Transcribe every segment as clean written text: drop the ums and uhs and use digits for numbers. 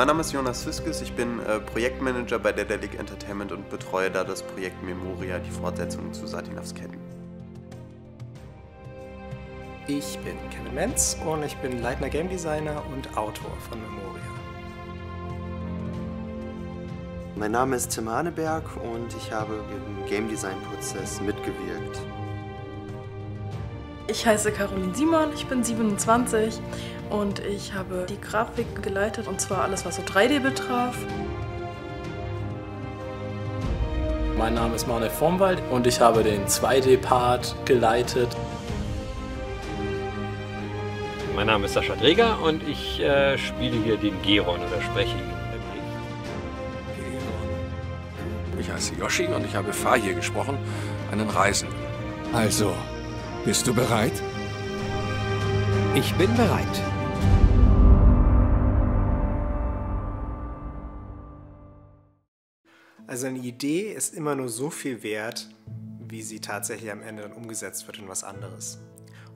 Mein Name ist Jonas Fiskes, ich bin Projektmanager bei Daedalic Entertainment und betreue da das Projekt Memoria, die Fortsetzung zu Satinovs Ketten. Ich bin Kevin Menz und ich bin leitender Game Designer und Autor von Memoria. Mein Name ist Tim Haneberg und ich habe im Game Design Prozess mitgewirkt. Ich heiße Caroline Simon, ich bin 27 und ich habe die Grafik geleitet, und zwar alles, was so 3D betraf. Mein Name ist Manuel Vormwald und ich habe den 2D-Part geleitet. Mein Name ist Sascha Dreger und ich spiele hier den Geron oder spreche ihn. Ich heiße Yoshi und ich habe Fahir gesprochen, einen Reisenden. Also, bist du bereit? Ich bin bereit. Also eine Idee ist immer nur so viel wert, wie sie tatsächlich am Ende dann umgesetzt wird in was anderes.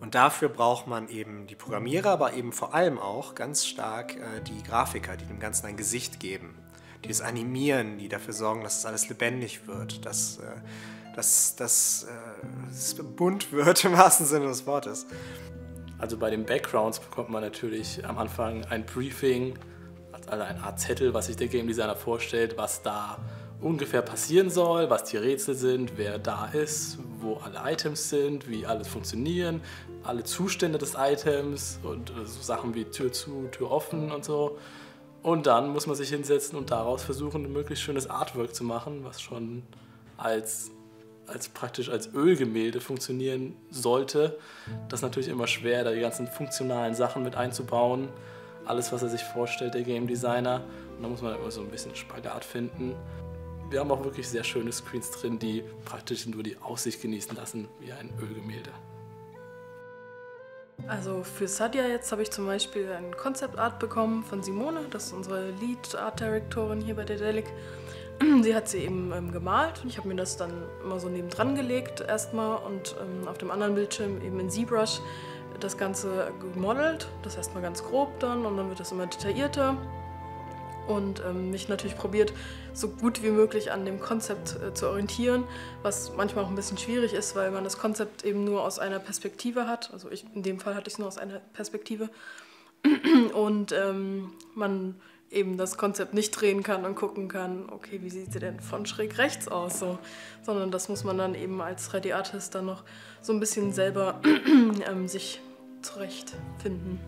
Und dafür braucht man eben die Programmierer, aber eben vor allem auch ganz stark die Grafiker, die dem Ganzen ein Gesicht geben, die das animieren, die dafür sorgen, dass es alles lebendig wird, dass es bunt wird im wahrsten Sinne des Wortes. Also bei den Backgrounds bekommt man natürlich am Anfang ein Briefing, also eine Art Zettel, was sich der Game Designer vorstellt, was da ungefähr passieren soll, was die Rätsel sind, wer da ist, wo alle Items sind, wie alles funktionieren, alle Zustände des Items und so Sachen wie Tür zu, Tür offen und so. Und dann muss man sich hinsetzen und daraus versuchen, ein möglichst schönes Artwork zu machen, was schon praktisch als Ölgemälde funktionieren sollte. Das ist natürlich immer schwer, da die ganzen funktionalen Sachen mit einzubauen. Alles, was er sich vorstellt, der Game Designer. Und da muss man immer so ein bisschen Spagat finden. Wir haben auch wirklich sehr schöne Screens drin, die praktisch nur die Aussicht genießen lassen, wie ein Ölgemälde. Also für Sadia jetzt habe ich zum Beispiel ein Concept Art bekommen von Simone, das ist unsere Lead Art Directorin hier bei Daedalic. Sie hat sie eben gemalt und ich habe mir das dann immer so nebendran gelegt erstmal und auf dem anderen Bildschirm eben in ZBrush das Ganze gemodelt. Das erstmal ganz grob dann und dann wird das immer detaillierter. Und mich natürlich probiert, so gut wie möglich an dem Konzept zu orientieren, was manchmal auch ein bisschen schwierig ist, weil man das Konzept eben nur aus einer Perspektive hat. Also in dem Fall hatte ich es nur aus einer Perspektive. Und man eben das Konzept nicht drehen kann und gucken kann, okay, wie sieht sie denn von schräg rechts aus? So. Sondern das muss man dann eben als 3D-Artist dann noch so ein bisschen selber sich zurechtfinden.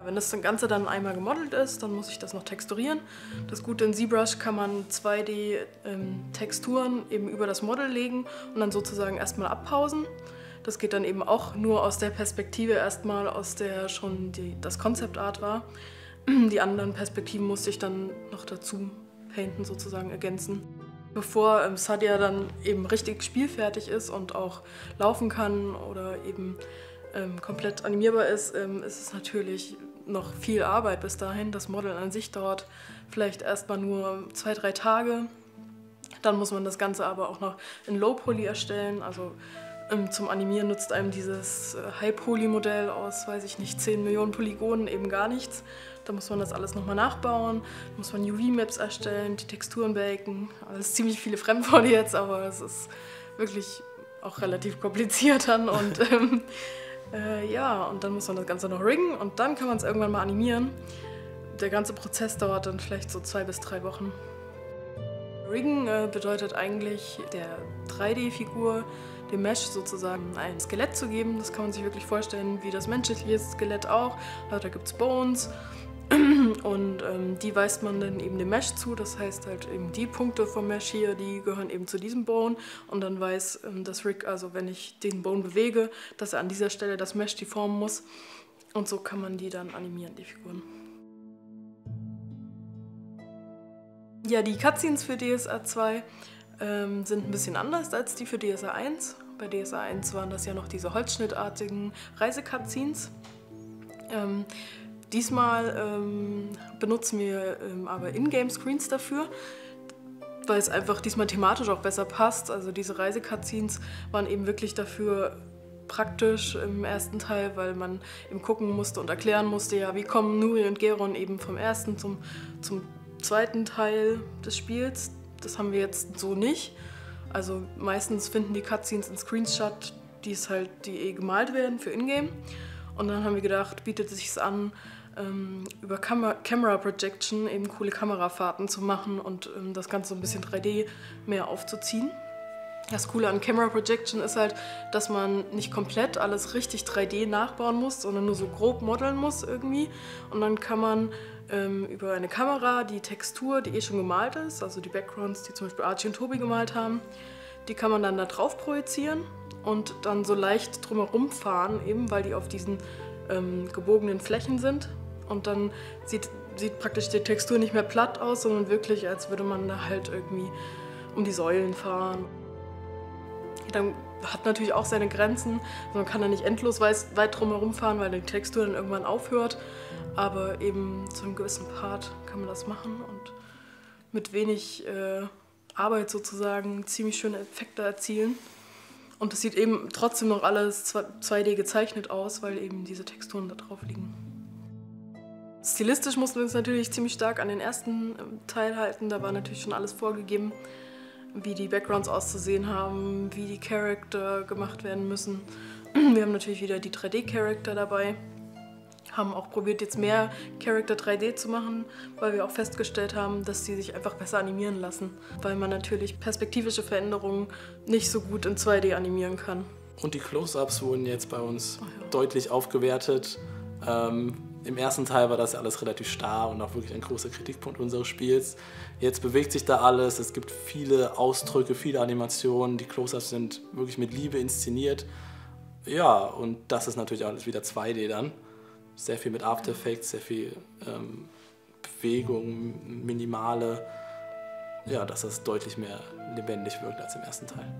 Wenn das Ganze dann einmal gemodelt ist, dann muss ich das noch texturieren. Das Gute in ZBrush kann man 2D-Texturen eben über das Model legen und dann sozusagen erstmal abpausen. Das geht dann eben auch nur aus der Perspektive erstmal, aus der schon das Concept Art war. Die anderen Perspektiven musste ich dann noch dazu painten, sozusagen ergänzen. Bevor Sadia dann eben richtig spielfertig ist und auch laufen kann oder eben komplett animierbar ist, ist es natürlich noch viel Arbeit bis dahin. Das Model an sich dauert vielleicht erstmal nur 2-3 Tage. Dann muss man das Ganze aber auch noch in Low Poly erstellen. Also zum Animieren nutzt einem dieses High Poly Modell aus, weiß ich nicht, 10 Millionen Polygonen eben gar nichts. Da muss man das alles nochmal nachbauen, da muss man UV-Maps erstellen, die Texturen baken. Alles ziemlich viele Fremdworte jetzt, aber es ist wirklich auch relativ kompliziert dann. Und ja, und dann muss man das Ganze noch riggen und dann kann man es irgendwann mal animieren. Der ganze Prozess dauert dann vielleicht so 2 bis 3 Wochen. Riggen bedeutet eigentlich der 3D-Figur, dem Mesh sozusagen ein Skelett zu geben. Das kann man sich wirklich vorstellen wie das menschliche Skelett auch. Da gibt es Bones und die weist man dann eben dem Mesh zu. Das heißt halt eben die Punkte vom Mesh hier, die gehören eben zu diesem Bone und dann weiß das Rig, also wenn ich den Bone bewege, dass er an dieser Stelle das Mesh deformen muss und so kann man die dann animieren, die Figuren. Ja, die Cutscenes für DSA 2 sind ein bisschen anders als die für DSA 1. Bei DSA 1 waren das ja noch diese holzschnittartigen Reise-Cutscenes. Diesmal benutzen wir aber Ingame-Screens dafür, weil es einfach diesmal thematisch auch besser passt. Also diese Reise-Cutscenes waren eben wirklich dafür praktisch im ersten Teil, weil man eben gucken musste und erklären musste, ja, wie kommen Nuri und Geron eben vom ersten zum zweiten Teil des Spiels. Das haben wir jetzt so nicht. Also meistens finden die Cutscenes in Screens statt, die gemalt werden für Ingame. Und dann haben wir gedacht, bietet es sich an, über Camera Projection eben coole Kamerafahrten zu machen und das Ganze so ein bisschen 3D mehr aufzuziehen. Das Coole an Camera Projection ist halt, dass man nicht komplett alles richtig 3D nachbauen muss, sondern nur so grob modeln muss irgendwie. Und dann kann man über eine Kamera die Textur, die schon gemalt ist, also die Backgrounds, die zum Beispiel Archie und Tobi gemalt haben, die kann man dann da drauf projizieren und dann so leicht drumherum fahren, eben weil die auf diesen gebogenen Flächen sind. Und dann sieht praktisch die Textur nicht mehr platt aus, sondern wirklich, als würde man da halt irgendwie um die Säulen fahren. Dann hat natürlich auch seine Grenzen. Man kann da nicht endlos weit drumherum fahren, weil die Textur dann irgendwann aufhört. Aber eben zu einem gewissen Part kann man das machen und mit wenig Arbeit sozusagen ziemlich schöne Effekte erzielen. Und es sieht eben trotzdem noch alles 2D gezeichnet aus, weil eben diese Texturen da drauf liegen. Stilistisch mussten wir uns natürlich ziemlich stark an den ersten Teil halten. Da war natürlich schon alles vorgegeben, wie die Backgrounds auszusehen haben, wie die Charakter gemacht werden müssen. Wir haben natürlich wieder die 3D-Charakter dabei, haben auch probiert, jetzt mehr Charakter 3D zu machen, weil wir auch festgestellt haben, dass sie sich einfach besser animieren lassen, weil man natürlich perspektivische Veränderungen nicht so gut in 2D animieren kann. Und die Close-Ups wurden jetzt bei uns deutlich aufgewertet. Im ersten Teil war das ja alles relativ starr und auch wirklich ein großer Kritikpunkt unseres Spiels. Jetzt bewegt sich da alles, es gibt viele Ausdrücke, viele Animationen, die Close-Ups sind wirklich mit Liebe inszeniert. Ja, und das ist natürlich alles wieder 2D dann. Sehr viel mit After Effects, sehr viel Bewegung, minimale, ja, dass das deutlich mehr lebendig wirkt als im ersten Teil.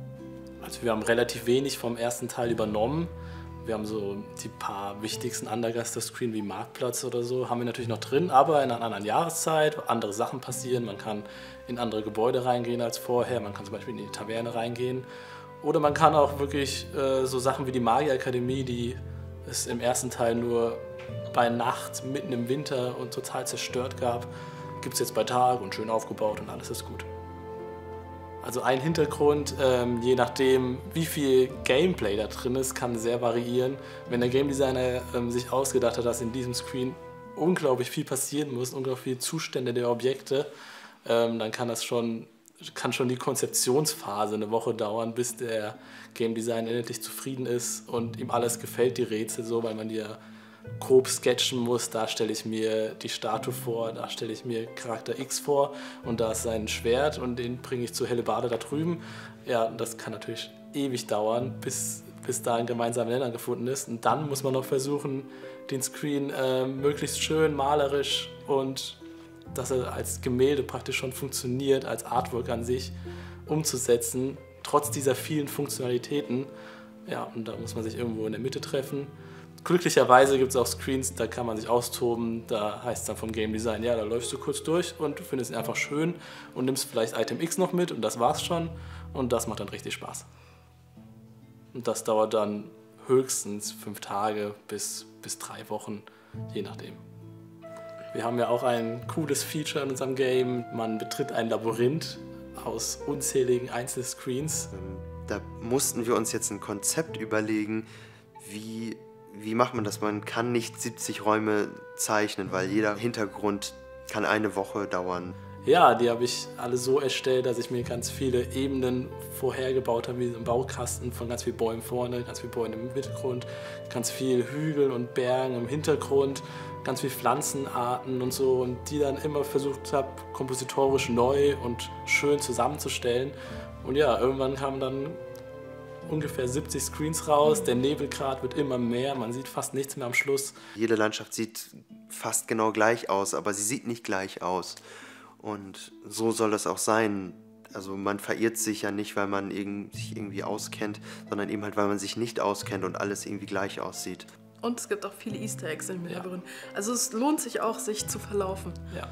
Also wir haben relativ wenig vom ersten Teil übernommen. Wir haben so die paar wichtigsten Undergaster-Screen wie Marktplatz oder so, haben wir natürlich noch drin, aber in einer anderen Jahreszeit, andere Sachen passieren. Man kann in andere Gebäude reingehen als vorher, man kann zum Beispiel in die Taverne reingehen. Oder man kann auch wirklich so Sachen wie die Magierakademie, die es im ersten Teil nur bei Nacht, mitten im Winter und total zerstört gab, gibt es jetzt bei Tag und schön aufgebaut und alles ist gut. Also ein Hintergrund, je nachdem wie viel Gameplay da drin ist, kann sehr variieren. Wenn der Game Designer sich ausgedacht hat, dass in diesem Screen unglaublich viel passieren muss, unglaublich viele Zustände der Objekte, dann kann schon die Konzeptionsphase eine Woche dauern, bis der Game Designer endlich zufrieden ist und ihm alles gefällt, die Rätsel so, weil man die ja grob sketchen muss. Da stelle ich mir die Statue vor, da stelle ich mir Charakter X vor und da ist sein Schwert und den bringe ich zu Hellebarde da drüben. Ja, das kann natürlich ewig dauern, bis da ein gemeinsamer Nenner gefunden ist. Und dann muss man noch versuchen, den Screen möglichst schön malerisch und dass er als Gemälde praktisch schon funktioniert, als Artwork an sich umzusetzen, trotz dieser vielen Funktionalitäten. Ja, und da muss man sich irgendwo in der Mitte treffen. Glücklicherweise gibt es auch Screens, da kann man sich austoben, da heißt es dann vom Game Design, ja, da läufst du kurz durch und du findest ihn einfach schön und nimmst vielleicht Item X noch mit und das war's schon und das macht dann richtig Spaß. Und das dauert dann höchstens 5 Tage bis 3 Wochen, je nachdem. Wir haben ja auch ein cooles Feature in unserem Game, man betritt ein Labyrinth aus unzähligen Einzelscreens. Da mussten wir uns jetzt ein Konzept überlegen, wie macht man das? Man kann nicht 70 Räume zeichnen, weil jeder Hintergrund kann eine Woche dauern. Ja, die habe ich alle so erstellt, dass ich mir ganz viele Ebenen vorhergebaut habe, wie so ein Baukasten von ganz vielen Bäumen vorne, ganz vielen Bäumen im Hintergrund, ganz viel Hügel und Bergen im Hintergrund, ganz viele Pflanzenarten und so und die dann immer versucht habe, kompositorisch neu und schön zusammenzustellen. Und ja, irgendwann kamen dann ungefähr 70 Screens raus, der Nebelgrad wird immer mehr, man sieht fast nichts mehr am Schluss. Jede Landschaft sieht fast genau gleich aus, aber sie sieht nicht gleich aus. Und so soll es auch sein. Also man verirrt sich ja nicht, weil man sich irgendwie auskennt, sondern eben halt, weil man sich nicht auskennt und alles irgendwie gleich aussieht. Und es gibt auch viele Easter Eggs im Labyrinth. Also es lohnt sich auch, sich zu verlaufen. Ja.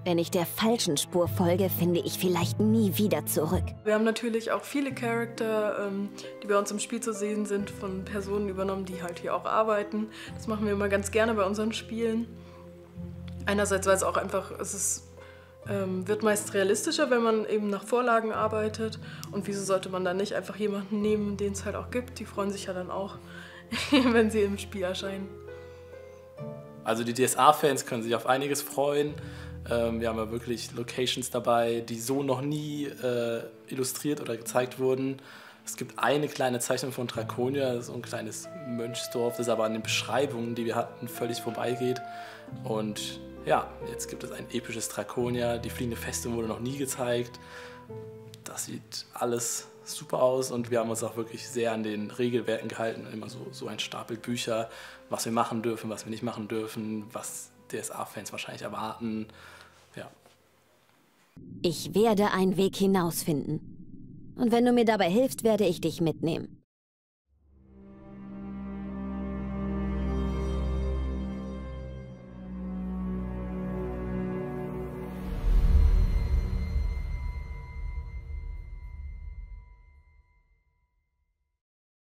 Wenn ich der falschen Spur folge, finde ich vielleicht nie wieder zurück. Wir haben natürlich auch viele Charakter, die bei uns im Spiel zu sehen sind, von Personen übernommen, die halt hier auch arbeiten. Das machen wir immer ganz gerne bei unseren Spielen. Einerseits, weil es auch einfach, wird meist realistischer, wenn man eben nach Vorlagen arbeitet. Und wieso sollte man dann nicht einfach jemanden nehmen, den es halt auch gibt? Die freuen sich ja dann auch, wenn sie im Spiel erscheinen. Also die DSA-Fans können sich auf einiges freuen. Wir haben ja wirklich Locations dabei, die so noch nie illustriert oder gezeigt wurden. Es gibt eine kleine Zeichnung von Draconia, so ein kleines Mönchsdorf, das aber an den Beschreibungen, die wir hatten, völlig vorbeigeht. Und ja, jetzt gibt es ein episches Draconia. Die fliegende Festung wurde noch nie gezeigt. Das sieht alles super aus und wir haben uns auch wirklich sehr an den Regelwerken gehalten. Immer so ein Stapel Bücher, was wir machen dürfen, was wir nicht machen dürfen, was DSA-Fans wahrscheinlich erwarten. Ja. Ich werde einen Weg hinausfinden. Und wenn du mir dabei hilfst, werde ich dich mitnehmen.